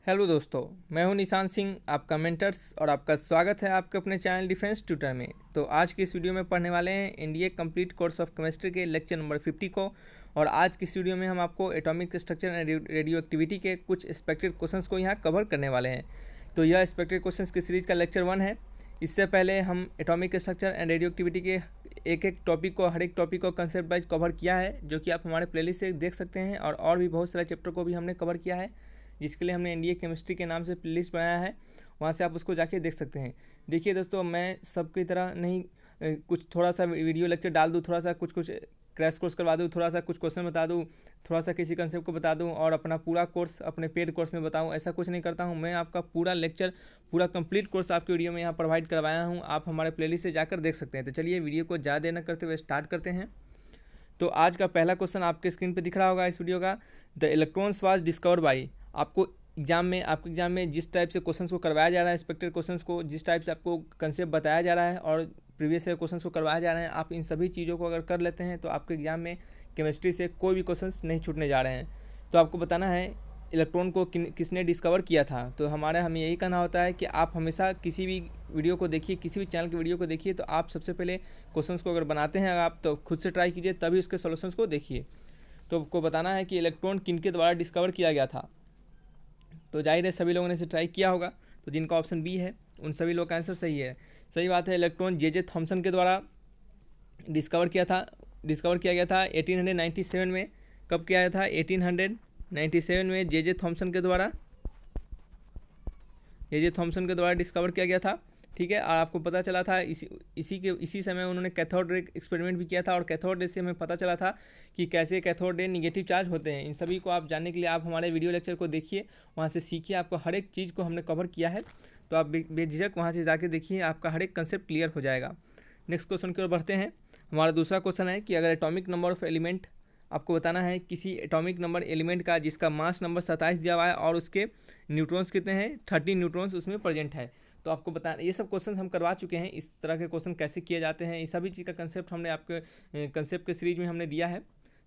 Hello दोस्तों, मैं हूं निशान सिंह, आपका मेंटर्स, और आपका स्वागत है आपके अपने चैनल डिफेंस ट्यूटर में। तो आज की इस वीडियो में पढ़ने वाले हैं NDA complete course of chemistry के लेक्चर नंबर 50 को। और आज की इस वीडियो में हम आपको atomic structure and radio activity के कुछ एक्सपेक्टेड क्वेश्चंस को यहाँ कवर करने वाले हैं। तो यह एक्सपेक्टेड क्वेश्चंस की सीरीज़ का लेक्चर 1 है। इससे पहले हम atomic structure and radio activity के हर एक टॉपिक को कंसेप्ट वाइज कवर किया है, जो कि आप हमारे प्लेलिस्ट से देख सकते हैं। और भी बहुत सारे चैप्टर को भी हमने कवर किया है, जिसके लिए हमने एनडीए केमिस्ट्री के नाम से प्लेलिस्ट बनाया है। वहाँ से आप उसको जाके देख सकते हैं। देखिए दोस्तों, मैं सबकी तरह नहीं कुछ थोड़ा सा वीडियो लेक्चर डाल दूँ, थोड़ा सा कुछ क्रैश कोर्स करवा दूँ, थोड़ा सा कुछ क्वेश्चन बता दूँ, थोड़ा सा किसी कंसेप्ट को बता दूँ और अपना पूरा कोर्स अपने पेड कोर्स में बताऊँ। ऐसा कुछ नहीं करता हूँ। मैं आपका पूरा लेक्चर, पूरा कंप्लीट कोर्स आपकी वीडियो में यहाँ प्रोवाइड करवाया हूँ। आप हमारे प्लेलिस्ट से जाकर देख सकते हैं। तो चलिए वीडियो को ज़्यादा देर न करते हुए स्टार्ट करते हैं। तो आज का पहला क्वेश्चन आपके स्क्रीन पर दिख रहा होगा इस वीडियो का। The electrons was discovered by. आपके एग्जाम में जिस टाइप से क्वेश्चंस को करवाया जा रहा है, एक्सपेक्टेड क्वेश्चंस को जिस टाइप से आपको कंसेप्ट बताया जा रहा है और प्रीवियस ईयर क्वेश्चंस को करवाया जा रहे हैं, आप इन सभी चीज़ों को अगर कर लेते हैं तो आपके एग्जाम में केमिस्ट्री से कोई भी क्वेश्चंस नहीं छूटने जा रहे हैं। तो आपको बताना है इलेक्ट्रॉन को किसने डिस्कवर किया था। तो हमें यही कहना होता है कि आप हमेशा किसी भी वीडियो को देखिए, किसी भी चैनल की वीडियो को देखिए, तो आप सबसे पहले क्वेश्चंस को अगर बनाते हैं आप, तो खुद से ट्राई कीजिए, तभी उसके सोल्यूशंस को देखिए। तो आपको बताना है कि इलेक्ट्रॉन किनके द्वारा डिस्कवर किया गया था। तो जाहिर है सभी लोगों ने इसे ट्राई किया होगा। तो जिनका ऑप्शन बी है उन सभी लोग का आंसर सही है। सही बात है, इलेक्ट्रॉन जे थॉमसन के द्वारा डिस्कवर किया गया था 1897 में। कब किया गया था? 1897 में जे थॉमसन के द्वारा डिस्कवर किया गया था। ठीक है। और आपको पता चला था इसी समय उन्होंने कैथोड रे एक्सपेरिमेंट भी किया था। और कैथोड रे से हमें पता चला था कि कैसे कैथोड रे निगेटिव चार्ज होते हैं। इन सभी को आप जानने के लिए आप हमारे वीडियो लेक्चर को देखिए, वहाँ से सीखिए। आपको हर एक चीज़ को हमने कवर किया है, तो आप बेझिझक वहाँ से जाके देखिए, आपका हर एक कंसेप्ट क्लियर हो जाएगा। नेक्स्ट क्वेश्चन की ओर बढ़ते हैं। हमारा दूसरा क्वेश्चन है कि अगर एटॉमिक नंबर ऑफ एलिमेंट, आपको बताना है किसी एटॉमिक नंबर एलिमेंट का जिसका मास नंबर 27 दिया हुआ है और उसके न्यूट्रॉन्स कितने हैं? 30 न्यूट्रॉन्स उसमें प्रेजेंट है। तो आपको बताना, ये सब क्वेश्चन हम करवा चुके हैं। इस तरह के क्वेश्चन कैसे किए जाते हैं, इस सभी चीज़ का कंसेप्ट हमने आपके कंसेप्ट के सीरीज में हमने दिया है।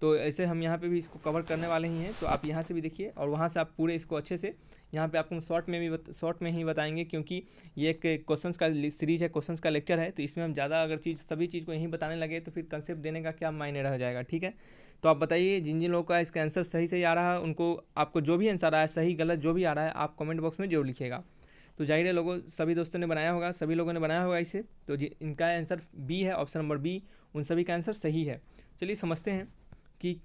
तो ऐसे हम यहाँ पे भी इसको कवर करने वाले ही हैं। तो आप यहाँ से भी देखिए और वहाँ से आप पूरे इसको अच्छे से, यहाँ पे आपको शॉर्ट में ही बताएंगे, क्योंकि ये एक क्वेश्चंस का सीरीज है, क्वेश्चंस का लेक्चर है। तो इसमें हम ज़्यादा अगर सभी चीज़ को यहीं बताने लगे तो फिर कंसेप्ट देने का क्या मायने रह जाएगा। ठीक है। तो आप बताइए जिन जिन लोगों का इसका आंसर सही आ रहा है, उनको, आपको जो भी आंसर आ रहा है, सही गलत जो भी आ रहा है, आप कमेंट बॉक्स में जरूर लिखिएगा। तो जाहिर है सभी दोस्तों ने बनाया होगा, सभी लोगों ने बनाया होगा इसे। तो इनका आंसर बी है, ऑप्शन नंबर बी, उन सभी का आंसर सही है। चलिए समझते हैं कि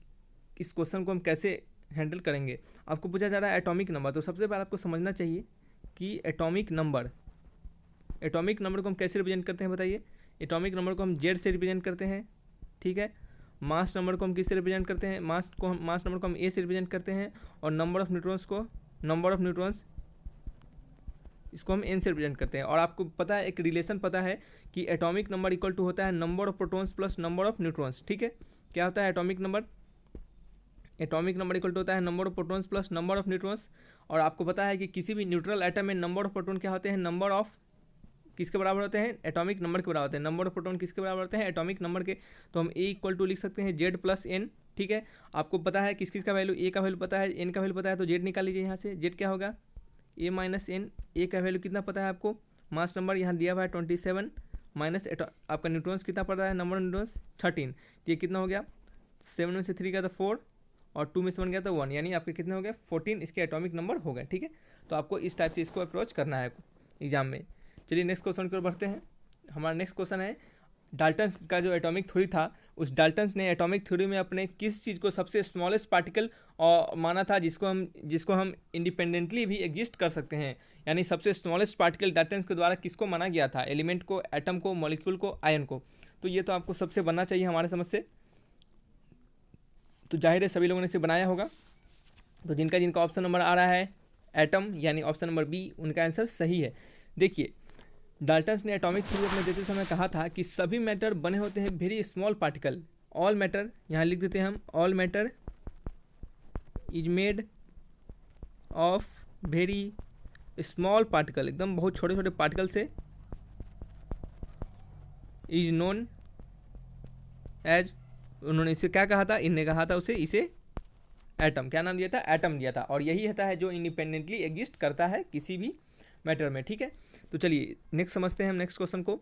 इस क्वेश्चन को हम कैसे हैंडल करेंगे। आपको पूछा जा रहा है एटॉमिक नंबर। तो सबसे पहले आपको समझना चाहिए कि एटॉमिक नंबर को हम कैसे रिप्रेजेंट करते हैं, बताइए। एटॉमिक नंबर को हम जेड से रिप्रेजेंट करते हैं। ठीक है। मास नंबर को हम किससे रिप्रेजेंट करते हैं? मास नंबर को हम ए से रिप्रेजेंट करते हैं। और नंबर ऑफ न्यूट्रॉन्स इसको हम एन से रिप्रेजेंट करते हैं। और आपको पता है, एक रिलेशन पता है कि एटॉमिक नंबर इक्वल टू होता है number of protons plus number of neutrons. ठीक है। क्या होता है एटॉमिक नंबर इक्वल टू होता है number of protons plus number of neutrons. और आपको पता है कि किसी भी न्यूट्रल एटम में नंबर ऑफ प्रोटॉन क्या होते हैं? नंबर ऑफ किसके बराबर होते हैं? एटॉमिक नंबर के बराबर होते हैं। नंबर ऑफ प्रोटॉन किसके बराबर होते हैं? एटॉमिक नंबर के। तो हम ए इक्वल टू लिख सकते हैं जेड प्लस एन। ठीक है। आपको पता है किस का वैल्यू, ए का वैल्यू पता है, एन का वैल्यू पता है, तो जेड निकाल लीजिए यहाँ से। जेड क्या होगा? ए माइनस एन। ए का वैल्यू कितना पता है आपको? मास नंबर यहाँ दिया हुआ है 27 माइनस आपका न्यूट्रॉन्स कितना पड़ रहा है? Number of neutrons 13। तो ये कितना हो गया? 7 में से 3 गया तो 4 और 2 में से 1 गया तो 1, यानी आपके कितने हो गए? 14 इसके एटॉमिक नंबर हो गए। ठीक है। तो आपको इस टाइप से इसको अप्रोच करना है एग्जाम में। चलिए नेक्स्ट क्वेश्चन की ओर बढ़ते हैं। हमारा नेक्स्ट क्वेश्चन है डाल्टन्स का जो एटॉमिक थ्योरी था, उस डाल्टन्स ने एटॉमिक थ्योरी में अपने किस चीज़ को सबसे स्मॉलेस्ट पार्टिकल माना था, जिसको हम इंडिपेंडेंटली भी एग्जिस्ट कर सकते हैं। यानी सबसे स्मॉलेस्ट पार्टिकल डाल्टन्स के द्वारा किसको माना गया था? एलिमेंट को, एटम को, मॉलिक्यूल को, आयन को। तो ये तो आपको सबसे बनना चाहिए हमारे समझ से। तो जाहिर है सभी लोगों ने इसे बनाया होगा। तो जिनका ऑप्शन नंबर आ रहा है एटम, यानी ऑप्शन नंबर बी, उनका आंसर सही है। देखिए, डाल्टन्स ने एटॉमिक थ्योरी अपने देते समय कहा था कि सभी मैटर बने होते हैं very small particle. All matter, यहाँ लिख देते हैं हम, all matter is made of very small particle, एकदम बहुत छोटे छोटे पार्टिकल से, इज नोन एज, उन्होंने इसे क्या कहा था? इनने कहा था इसे एटम, क्या नाम दिया था, एटम दिया था। और यही होता है जो इंडिपेंडेंटली एग्जिस्ट करता है किसी भी मैटर में, ठीक है। तो चलिए नेक्स्ट समझते हैं हम नेक्स्ट क्वेश्चन को,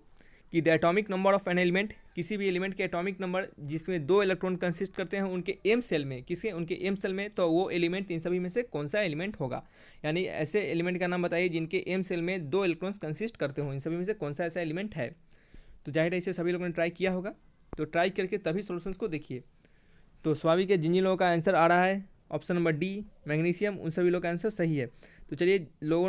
कि the atomic number of an element, किसी भी एलिमेंट के एटॉमिक नंबर जिसमें 2 इलेक्ट्रॉन कंसिस्ट करते हैं उनके एम सेल में, किसके, उनके एम सेल में, तो वो एलिमेंट इन सभी में से कौन सा एलिमेंट होगा। यानी ऐसे एलिमेंट का नाम बताइए जिनके एम सेल में 2 इलेक्ट्रॉन्स कंसिस्ट करते हो, इन सभी में से कौन सा ऐसा एलिमेंट है। तो जाहिर है इसे सभी लोगों ने ट्राई किया होगा, तो ट्राई करके तभी सोल्यूशंस को देखिए। तो स्वाभाविक है जिन लोगों का आंसर आ रहा है ऑप्शन नंबर डी मैग्नीशियम, उन सभी लोगों का आंसर सही है। तो चलिए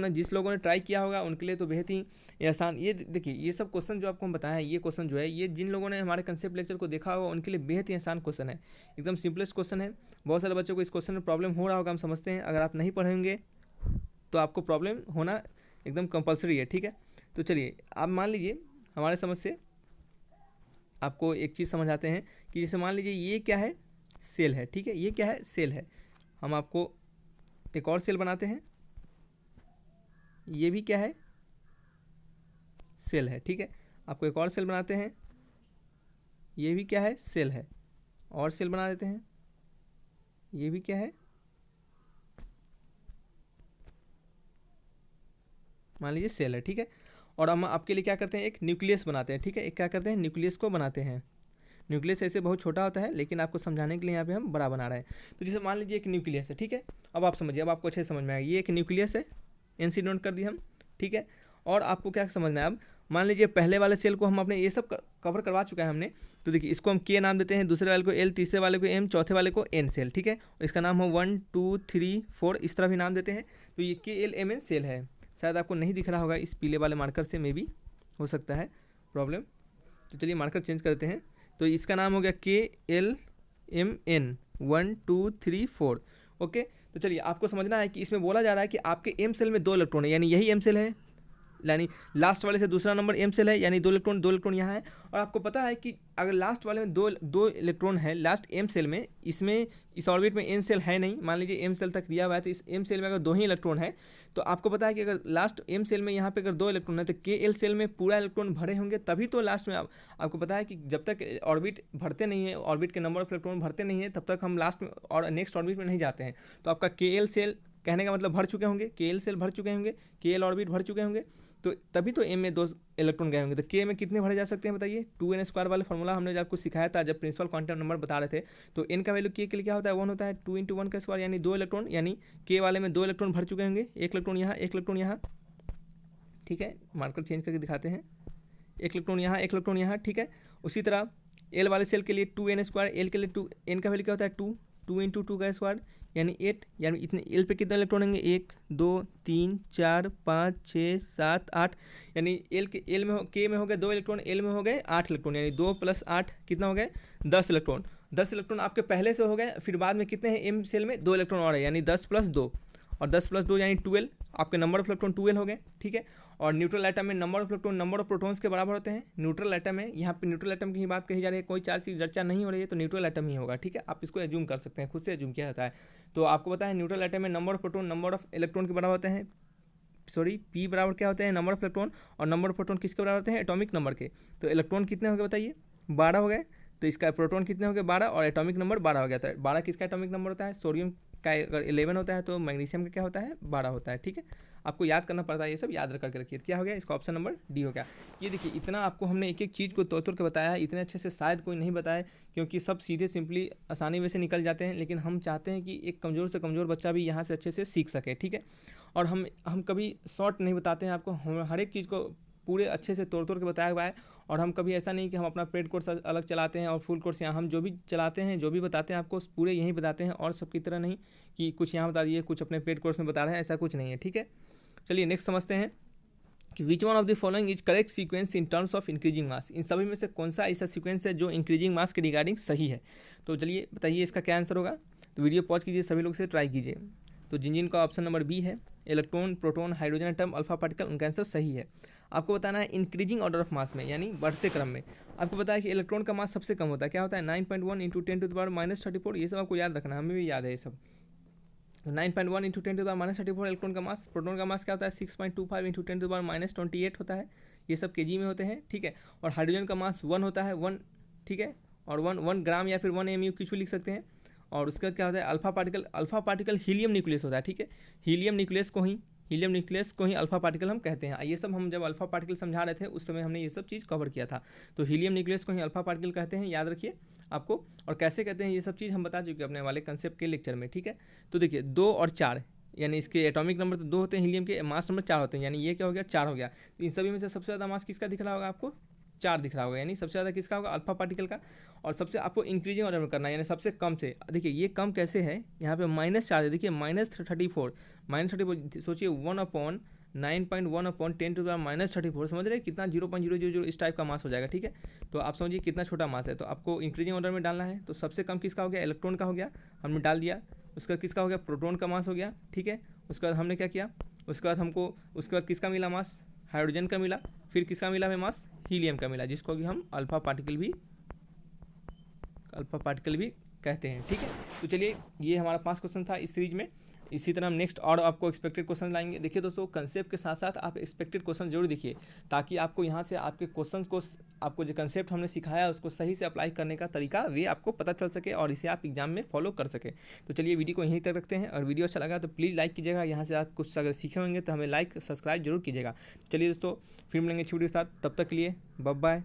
जिस लोगों ने ट्राई किया होगा उनके लिए तो बेहद ही आसान, ये देखिए ये सब क्वेश्चन जो आपको हम बताएं, ये क्वेश्चन जो है ये जिन लोगों ने हमारे कंसेप्ट लेक्चर को देखा होगा उनके लिए बेहद ही आसान क्वेश्चन है, एकदम सिंपलेस्ट क्वेश्चन है। बहुत सारे बच्चों को इस क्वेश्चन में प्रॉब्लम हो रहा होगा, हम समझते हैं। अगर आप नहीं पढ़ेंगे तो आपको प्रॉब्लम होना एकदम कंपलसरी है, ठीक है। तो चलिए आप मान लीजिए हमारे समझ से आपको एक चीज़ समझ आते हैं कि जैसे मान लीजिए ये क्या है, सेल है, ठीक है, ये क्या है, सेल है। हम आपको एक और सेल बनाते हैं, ये भी क्या है, सेल है, ठीक है। आपको एक और सेल बनाते हैं, ये भी क्या है, सेल है। और सेल बना देते हैं, ये भी क्या है, मान लीजिए सेल है, ठीक है। और हम आपके लिए क्या करते हैं, एक न्यूक्लियस बनाते हैं, ठीक है। एक क्या करते हैं, न्यूक्लियस को बनाते हैं। न्यूक्लियस ऐसे बहुत छोटा होता है, लेकिन आपको समझाने के लिए यहाँ पे हम बड़ा बना रहे हैं। तो जैसे मान लीजिए एक न्यूक्लियस है, ठीक है। अब आप समझिए, अब आपको अच्छे से समझ में आएगा, ये एक न्यूक्लियस है, एनसी नोट कर दिए हम, ठीक है। और आपको क्या समझना है, अब मान लीजिए पहले वाले सेल को हम अपने ये सब कवर करवा चुका है हमने। तो देखिए इसको हम के नाम देते हैं, दूसरे वाले को एल, तीसरे वाले को एम, चौथे वाले को एन सेल, ठीक है। और इसका नाम हम 1 2 3 4 इस तरह भी नाम देते हैं। तो ये के एल एम एन सेल है। शायद आपको नहीं दिख रहा होगा इस पीले वाले मार्कर से, मे भी हो सकता है प्रॉब्लम। तो चलिए मार्कर चेंज करते हैं। तो इसका नाम हो गया के एल एम एन 1 2 3 4, ओके। तो चलिए आपको समझना है कि इसमें बोला जा रहा है कि आपके एम सेल में 2 इलेक्ट्रॉन है, यानी यही एम सेल है, यानी लास्ट वाले से दूसरा नंबर एम सेल है, यानी 2 इलेक्ट्रॉन यहाँ है। और आपको पता है कि अगर लास्ट वाले में दो इलेक्ट्रॉन है लास्ट एम सेल में, इसमें इस ऑर्बिट में एन सेल है नहीं, मान लीजिए एम सेल तक दिया हुआ है, तो इस एम सेल में अगर 2 ही इलेक्ट्रॉन है, तो आपको पता है कि अगर लास्ट एम सेल में यहाँ पे अगर 2 इलेक्ट्रॉन है तो के एल सेल में पूरा इलेक्ट्रॉन भरे होंगे, तभी तो लास्ट में आपको पता है कि जब तक ऑर्बिट भरते नहीं है, ऑर्बिट के नंबर ऑफ इलेक्ट्रॉन भरते नहीं है, तब तक हम लास्ट में और नेक्स्ट ऑर्बिट में नहीं जाते हैं। तो आपका के एल सेल कहने का मतलब भर चुके होंगे, के एल सेल भर चुके होंगे, के एल ऑर्बिट भर चुके होंगे, तो तभी तो एम में 2 इलेक्ट्रॉन गए होंगे। तो के में कितने भरे जा सकते हैं बताइए, 2n² वाला फॉर्मूला हमने जब आपको सिखाया था, जब प्रिंसिपल क्वांटम नंबर बता रहे थे। तो n का वैल्यू के लिए क्या होता है, 1 होता है, 2 × 1 का स्क्वायर, यानी 2 इलेक्ट्रॉन, यानी के वाले में 2 इलेक्ट्रॉन भर चुके होंगे, 1 इलेक्ट्रॉन यहाँ, 1 इलेक्ट्रॉन यहाँ, ठीक है। मार्कर चेंज करके दिखाते हैं, 1 इलेक्ट्रॉन यहाँ, 1 इलेक्ट्रॉन यहाँ, ठीक है। उसी तरह एल वाले सेल के लिए 2n², एल के लिए 2, n का वैल्यू क्या होता है 2, 2 × 2 का स्क्वायर, यानी 8, यानी इतने एल पे कितने इलेक्ट्रॉन होंगे, 1 2 3 4 5 6 7 8, यानी एल में के में हो गए 2 इलेक्ट्रॉन, एल में हो गए 8 इलेक्ट्रॉन, यानी 2 + 8 कितना हो गए, 10 इलेक्ट्रॉन। 10 इलेक्ट्रॉन आपके पहले से हो गए, फिर बाद में कितने हैं एम सेल में 2 इलेक्ट्रॉन और है, यानी 10 + 2, और 10 + 2 यानी 12, आपके नंबर ऑफ इलेक्ट्रॉन 12 हो गए, ठीक है। और न्यूट्रल एटम में number of electron number of protons के बराबर होते हैं। न्यूट्रल एटम है, यहाँ पे न्यूट्रल एटम की ही बात कही जा रही है, कोई चार्ज की चर्चा नहीं हो रही है, तो न्यूट्रल एटम ही होगा, ठीक है। आप इसको एज्यूम कर सकते हैं, खुद से एज्यूम किया जाता है। तो आपको पता है न्यूट्रल एटम में number of proton number of electron के बराबर होते हैं, सॉरी पी बराबर क्या होते हैं, नंबर ऑफ इलेक्ट्रॉन, और नंबर ऑफ प्रोटॉन किसके बराबर होते हैं, एटॉमिक नंबर के। तो इलेक्ट्रॉन कितने हो गए बताइए, 12 हो गए, तो इसका प्रोटॉन कितने हो गए 12, और एटॉमिक नंबर 12 हो गया था। 12 किसका एटॉमिक नंबर होता है, सोडियम का अगर 11 होता है तो मैग्नीशियम का क्या होता है 12 होता है, ठीक है। आपको याद करना पड़ता है, ये सब याद करके रखिए। क्या हो गया, इसका ऑप्शन नंबर डी हो गया। ये देखिए इतना आपको हमने एक एक चीज़ को तोड़ के बताया है, इतने अच्छे से शायद कोई नहीं बताया, क्योंकि सब सीधे सिंपली आसानी में से निकल जाते हैं, लेकिन हम चाहते हैं कि एक कमज़ोर से कमज़ोर बच्चा भी यहाँ से अच्छे से सीख सके, ठीक है। और हम कभी शॉर्ट नहीं बताते हैं आपको, हम हर एक चीज़ को पूरे अच्छे से तोड़ के बताया हुआ है। और हम कभी ऐसा नहीं कि हम अपना पेड कोर्स अलग चलाते हैं और फुल कोर्स यहाँ, हम जो भी चलाते हैं जो भी बताते हैं आपको पूरे यहीं बताते हैं, और सबकी तरह नहीं कि कुछ यहाँ बता दिए कुछ अपने पेड कोर्स में बता रहे हैं, ऐसा कुछ नहीं है, ठीक है। चलिए नेक्स्ट समझते हैं कि which one of the following is correct sequence in terms of increasing mass. इन सभी में से कौन सा ऐसा सीक्वेंस है जो इंक्रीजिंग मास के रिगार्डिंग सही है। तो चलिए बताइए इसका क्या आंसर होगा। तो वीडियो पॉज कीजिए, सभी लोग से ट्राई कीजिए। तो जिन का ऑप्शन नंबर बी है, electron proton hydrogen atom alpha particle, उनका आंसर सही है। आपको बताना है इंक्रीजिंग ऑर्डर ऑफ मास में, यानी बढ़ते क्रम में। आपको पता है कि इलेक्ट्रॉन का मास सबसे कम होता है, क्या होता है 9.1 × 10⁻⁻34, ये सब आपको याद रखना, हमें भी याद है ये सब। 9.1 × 10⁻⁻34 इलेक्ट्रॉन का मास। प्रोटॉन का मास क्या होता है 6.25 × 10⁻28 होता है, ये सब केजी में होते हैं, ठीक है। और हाइड्रोजन का मास 1 होता है, 1, ठीक है, और 1 ग्राम या फिर 1 mu कुछ भी लिख सकते हैं। और उसके बाद क्या होता है अल्फा पार्टिकल हीलियम न्यूक्लियस होता है, ठीक है। हीलियम न्यूक्लियस को ही अल्फा पार्टिकल हम कहते हैं। ये सब हम जब अल्फा पार्टिकल समझा रहे थे उस समय हमने ये सब चीज़ कवर किया था। तो हीलियम न्यूक्लियस को ही अल्फा पार्टिकल कहते हैं, याद रखिए आपको। और कैसे कहते हैं ये सब चीज़ हम बता चुके हैं अपने वाले कंसेप्ट के लेक्चर में, ठीक है। तो देखिए 2 और 4 यानी इसके एटॉमिक नंबर तो 2 होते हैं, हीलियम के मास नंबर 4 होते हैं, यानी ये क्या हो गया 4 हो गया। तो इन सभी में से सबसे ज़्यादा मास किसका दिख रहा होगा आपको, 4 दिख रहा होगा, यानी सबसे ज़्यादा किसका होगा अल्फा पार्टिकल का। और सबसे आपको इंक्रीजिंग ऑर्डर में करना है, यानी सबसे कम से। देखिए ये कम कैसे है, यहाँ पे -4 है, देखिए -34 सोचिए 1/9.1/10⁻⁻⁴ समझ रहे हैं कितना 0.000 इस टाइप का मास हो जाएगा, ठीक है। तो आप समझिए कितना छोटा मास है। तो आपको इंक्रीजिंग ऑर्डर में डालना है। तो सबसे कम किसका हो गया, इलेक्ट्रॉन का हो गया, हमने डाल दिया। उसका किसका हो गया, प्रोटॉन का मास हो गया, ठीक है। उसके बाद हमने क्या किया, उसके बाद किसका मिला मास, हाइड्रोजन का मिला। फिर किसका मिला हमें मास, हीलियम का मिला, जिसको कि हम अल्फा पार्टिकल भी कहते हैं, ठीक है। तो चलिए ये हमारा 5 क्वेश्चन था इस सीरीज में। इसी तरह हम नेक्स्ट और आपको एक्सपेक्टेड क्वेश्चन लाएंगे। देखिए दोस्तों, कंसेप्ट के साथ साथ आप एक्सपेक्टेड क्वेश्चन जरूर देखिए, ताकि आपको यहाँ से आपके क्वेश्चन को, आपको जो कंसेप्ट हमने सिखाया है उसको सही से अप्लाई करने का तरीका वे आपको पता चल सके और इसे आप एग्जाम में फॉलो कर सके। तो चलिए वीडियो को यहीं तक रखते हैं, और वीडियो अच्छा लगा तो प्लीज़ लाइक कीजिएगा। यहाँ से आप कुछ अगर सीखे होंगे तो हमें लाइक सब्सक्राइब जरूर कीजिएगा। चलिए दोस्तों, फिर मिलेंगे छुट्टी के साथ, तब तक के लिए बाय बाय।